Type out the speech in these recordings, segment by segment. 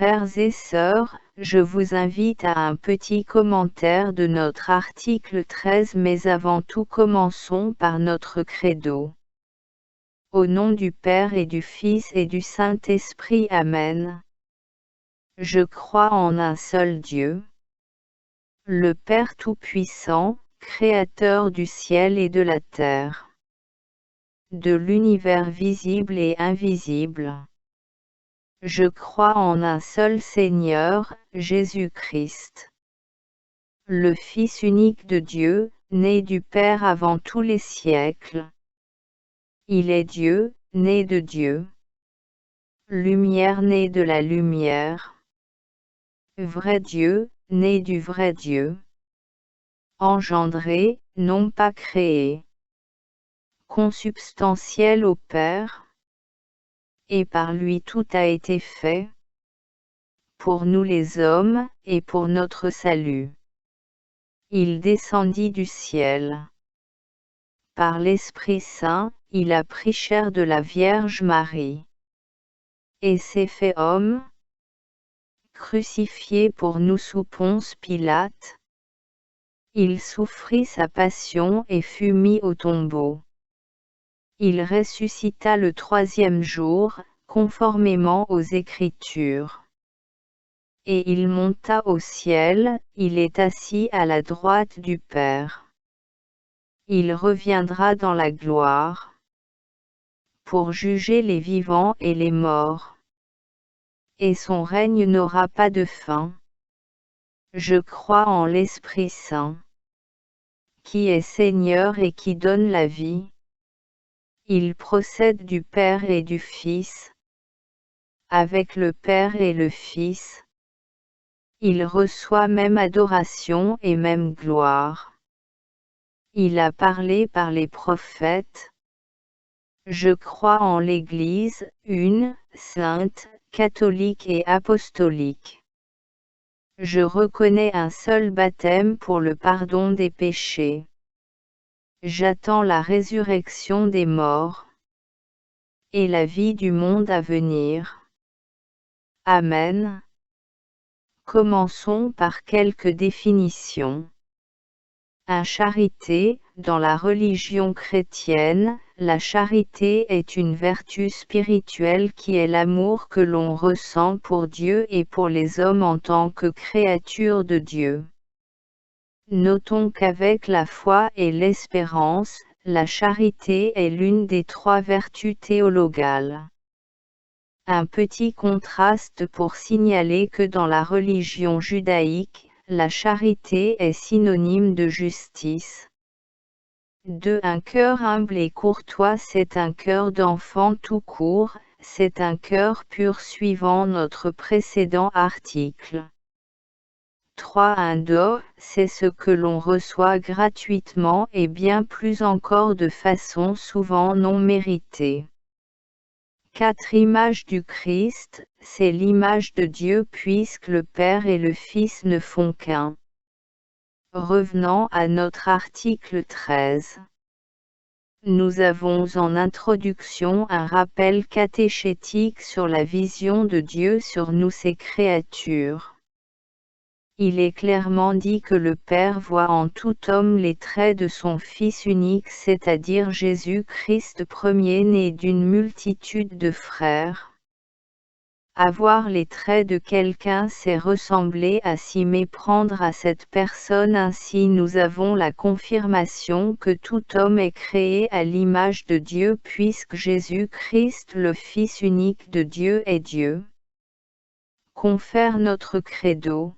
Frères et sœurs, je vous invite à un petit commentaire de notre article 13, mais avant tout commençons par notre credo. Au nom du Père et du Fils et du Saint-Esprit. Amen. Je crois en un seul Dieu, le Père Tout-Puissant, Créateur du ciel et de la terre, de l'univers visible et invisible. Je crois en un seul Seigneur, Jésus-Christ, le Fils unique de Dieu, né du Père avant tous les siècles. Il est Dieu, né de Dieu. Lumière née de la lumière. Vrai Dieu, né du vrai Dieu. Engendré, non pas créé. Consubstantiel au Père. Et par lui tout a été fait, pour nous les hommes, et pour notre salut. Il descendit du ciel. Par l'Esprit Saint, il a pris chair de la Vierge Marie. Et s'est fait homme, crucifié pour nous sous Ponce Pilate. Il souffrit sa passion et fut mis au tombeau. Il ressuscita le troisième jour, conformément aux Écritures. Et il monta au ciel, il est assis à la droite du Père. Il reviendra dans la gloire, pour juger les vivants et les morts. Et son règne n'aura pas de fin. Je crois en l'Esprit Saint, qui est Seigneur et qui donne la vie. Il procède du Père et du Fils. Avec le Père et le Fils, il reçoit même adoration et même gloire. Il a parlé par les prophètes. Je crois en l'Église, une, sainte, catholique et apostolique. Je reconnais un seul baptême pour le pardon des péchés. J'attends la résurrection des morts et la vie du monde à venir. Amen. Commençons par quelques définitions. Charité, dans la religion chrétienne, la charité est une vertu spirituelle qui est l'amour que l'on ressent pour Dieu et pour les hommes en tant que créatures de Dieu. Notons qu'avec la foi et l'espérance, la charité est l'une des trois vertus théologales. Un petit contraste pour signaler que dans la religion judaïque, la charité est synonyme de justice. Un cœur humble et courtois, c'est un cœur d'enfant tout court, c'est un cœur pur suivant notre précédent article. Un don, c'est ce que l'on reçoit gratuitement et bien plus encore de façon souvent non méritée. Image du Christ, c'est l'image de Dieu puisque le Père et le Fils ne font qu'un. Revenant à notre article 13. Nous avons en introduction un rappel catéchétique sur la vision de Dieu sur nous ses créatures. Il est clairement dit que le Père voit en tout homme les traits de son Fils unique, c'est-à-dire Jésus-Christ premier-né d'une multitude de frères. Avoir les traits de quelqu'un, c'est ressembler à s'y méprendre à cette personne. Ainsi nous avons la confirmation que tout homme est créé à l'image de Dieu puisque Jésus-Christ le Fils unique de Dieu est Dieu. Confère notre credo.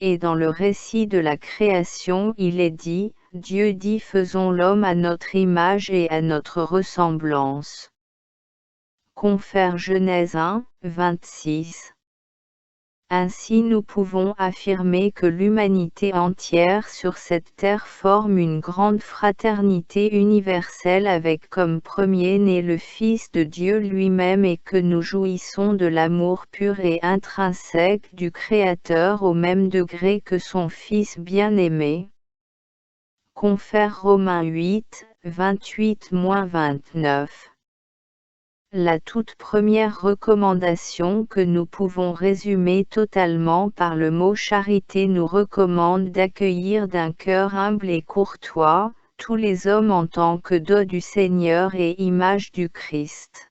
Et dans le récit de la création il est dit, Dieu dit faisons l'homme à notre image et à notre ressemblance. Confère Genèse 1, 26. Ainsi nous pouvons affirmer que l'humanité entière sur cette terre forme une grande fraternité universelle avec comme premier-né le Fils de Dieu lui-même et que nous jouissons de l'amour pur et intrinsèque du Créateur au même degré que son Fils bien-aimé. Confère Romains 8, 28-29. La toute première recommandation que nous pouvons résumer totalement par le mot charité nous recommande d'accueillir d'un cœur humble et courtois, tous les hommes en tant que dos du Seigneur et image du Christ.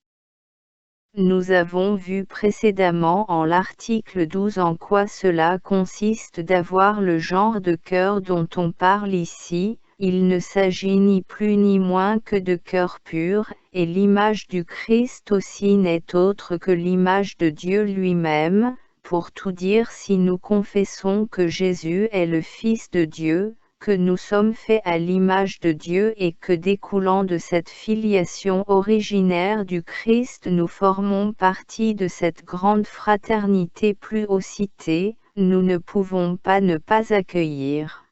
Nous avons vu précédemment en l'article 12 en quoi cela consiste d'avoir le genre de cœur dont on parle ici. Il ne s'agit ni plus ni moins que de cœur pur, et l'image du Christ aussi n'est autre que l'image de Dieu lui-même. Pour tout dire, si nous confessons que Jésus est le Fils de Dieu, que nous sommes faits à l'image de Dieu et que découlant de cette filiation originaire du Christ nous formons partie de cette grande fraternité plus haut citée, nous ne pouvons pas ne pas accueillir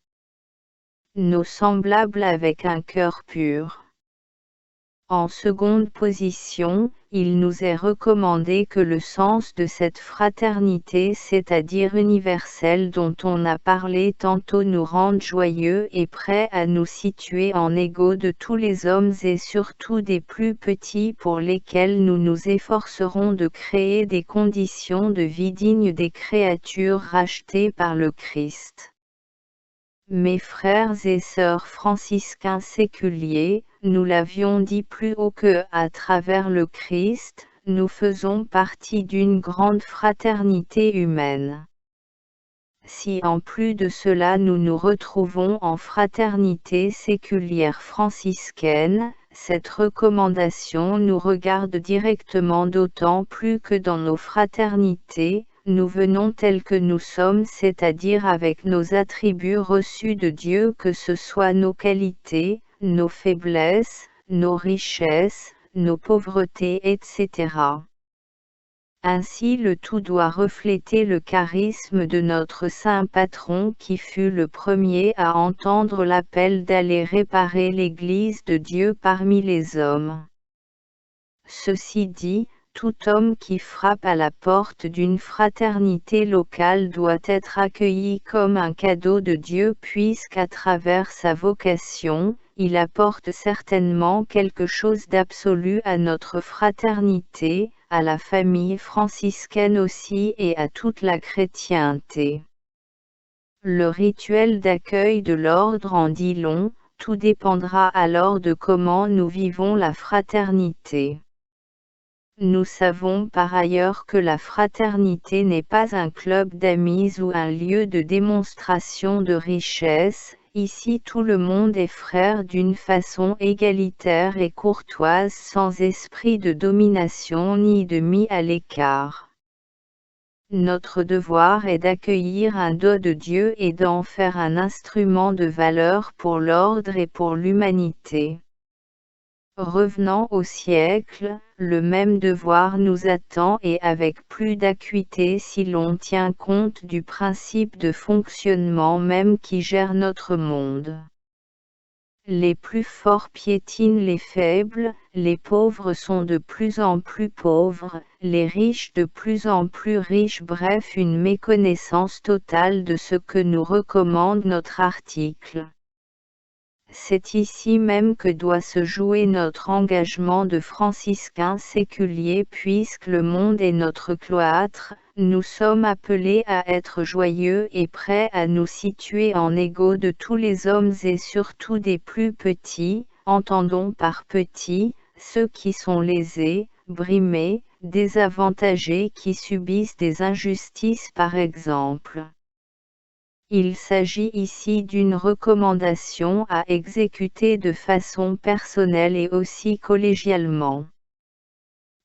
nos semblables avec un cœur pur. En seconde position, il nous est recommandé que le sens de cette fraternité, c'est-à-dire universelle dont on a parlé tantôt, nous rende joyeux et prêts à nous situer en égaux de tous les hommes et surtout des plus petits pour lesquels nous nous efforcerons de créer des conditions de vie dignes des créatures rachetées par le Christ. Mes frères et sœurs franciscains séculiers, nous l'avions dit plus haut que, à travers le Christ, nous faisons partie d'une grande fraternité humaine. Si en plus de cela nous nous retrouvons en fraternité séculière franciscaine, cette recommandation nous regarde directement d'autant plus que dans nos fraternités, nous venons tels que nous sommes, c'est-à-dire avec nos attributs reçus de Dieu, que ce soit nos qualités, nos faiblesses, nos richesses, nos pauvretés, etc. Ainsi le tout doit refléter le charisme de notre saint patron qui fut le premier à entendre l'appel d'aller réparer l'Église de Dieu parmi les hommes. Ceci dit, tout homme qui frappe à la porte d'une fraternité locale doit être accueilli comme un cadeau de Dieu puisqu'à travers sa vocation, il apporte certainement quelque chose d'absolu à notre fraternité, à la famille franciscaine aussi et à toute la chrétienté. Le rituel d'accueil de l'ordre en dit long, tout dépendra alors de comment nous vivons la fraternité. Nous savons par ailleurs que la fraternité n'est pas un club d'amis ou un lieu de démonstration de richesse. Ici tout le monde est frère d'une façon égalitaire et courtoise sans esprit de domination ni de mis à l'écart. Notre devoir est d'accueillir un don de Dieu et d'en faire un instrument de valeur pour l'ordre et pour l'humanité. Revenant au siècle, le même devoir nous attend et avec plus d'acuité si l'on tient compte du principe de fonctionnement même qui gère notre monde. Les plus forts piétinent les faibles, les pauvres sont de plus en plus pauvres, les riches de plus en plus riches, bref une méconnaissance totale de ce que nous recommande notre article. C'est ici même que doit se jouer notre engagement de franciscains séculiers puisque le monde est notre cloître, nous sommes appelés à être joyeux et prêts à nous situer en égaux de tous les hommes et surtout des plus petits, entendons par petits, ceux qui sont lésés, brimés, désavantagés qui subissent des injustices par exemple. Il s'agit ici d'une recommandation à exécuter de façon personnelle et aussi collégialement.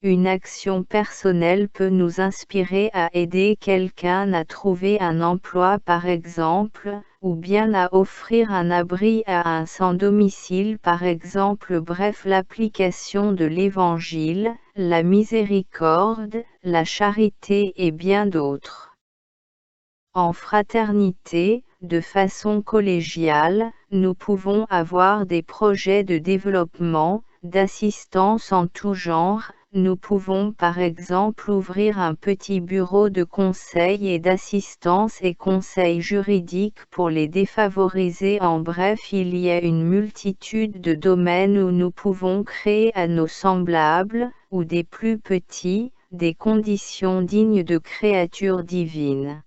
Une action personnelle peut nous inspirer à aider quelqu'un à trouver un emploi par exemple, ou bien à offrir un abri à un sans-domicile par exemple. Bref, l'application de l'Évangile, la miséricorde, la charité et bien d'autres. En fraternité, de façon collégiale, nous pouvons avoir des projets de développement, d'assistance en tout genre, nous pouvons par exemple ouvrir un petit bureau de conseil et d'assistance et conseil juridique pour les défavorisés. En bref, il y a une multitude de domaines où nous pouvons créer à nos semblables, ou des plus petits, des conditions dignes de créatures divines.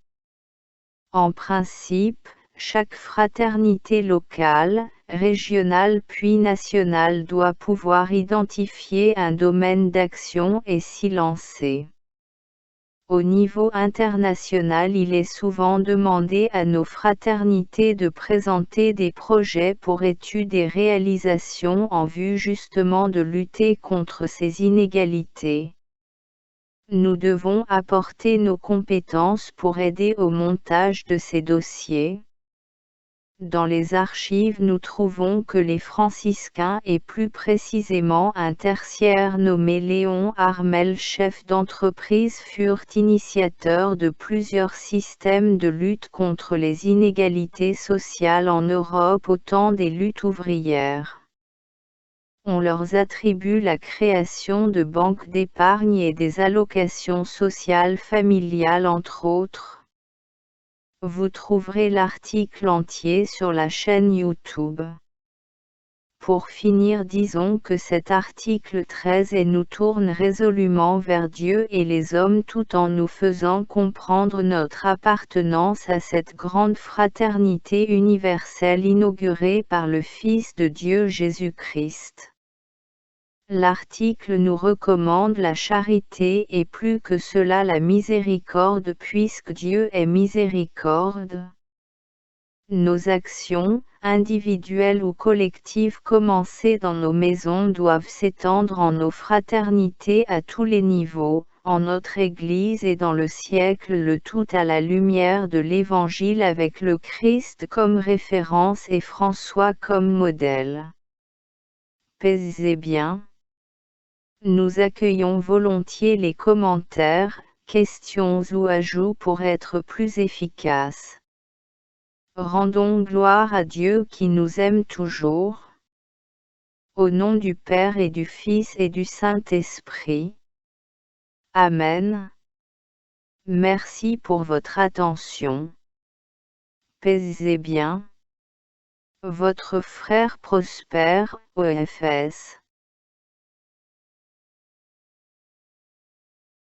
En principe, chaque fraternité locale, régionale puis nationale doit pouvoir identifier un domaine d'action et s'y lancer. Au niveau international, il est souvent demandé à nos fraternités de présenter des projets pour études et réalisations en vue justement de lutter contre ces inégalités. Nous devons apporter nos compétences pour aider au montage de ces dossiers. Dans les archives nous trouvons que les franciscains et plus précisément un tertiaire nommé Léon Armel, chef d'entreprise, furent initiateurs de plusieurs systèmes de lutte contre les inégalités sociales en Europe au temps des luttes ouvrières. On leur attribue la création de banques d'épargne et des allocations sociales familiales entre autres. Vous trouverez l'article entier sur la chaîne YouTube. Pour finir, disons que cet article 13 nous tourne résolument vers Dieu et les hommes tout en nous faisant comprendre notre appartenance à cette grande fraternité universelle inaugurée par le Fils de Dieu Jésus-Christ. L'article nous recommande la charité et plus que cela la miséricorde puisque Dieu est miséricorde. Nos actions, individuelles ou collectives commencées dans nos maisons doivent s'étendre en nos fraternités à tous les niveaux, en notre Église et dans le siècle, le tout à la lumière de l'Évangile avec le Christ comme référence et François comme modèle. Paix bien. Nous accueillons volontiers les commentaires, questions ou ajouts pour être plus efficaces. Rendons gloire à Dieu qui nous aime toujours. Au nom du Père et du Fils et du Saint-Esprit. Amen. Merci pour votre attention. Paix bien. Votre frère Prosper, OFS.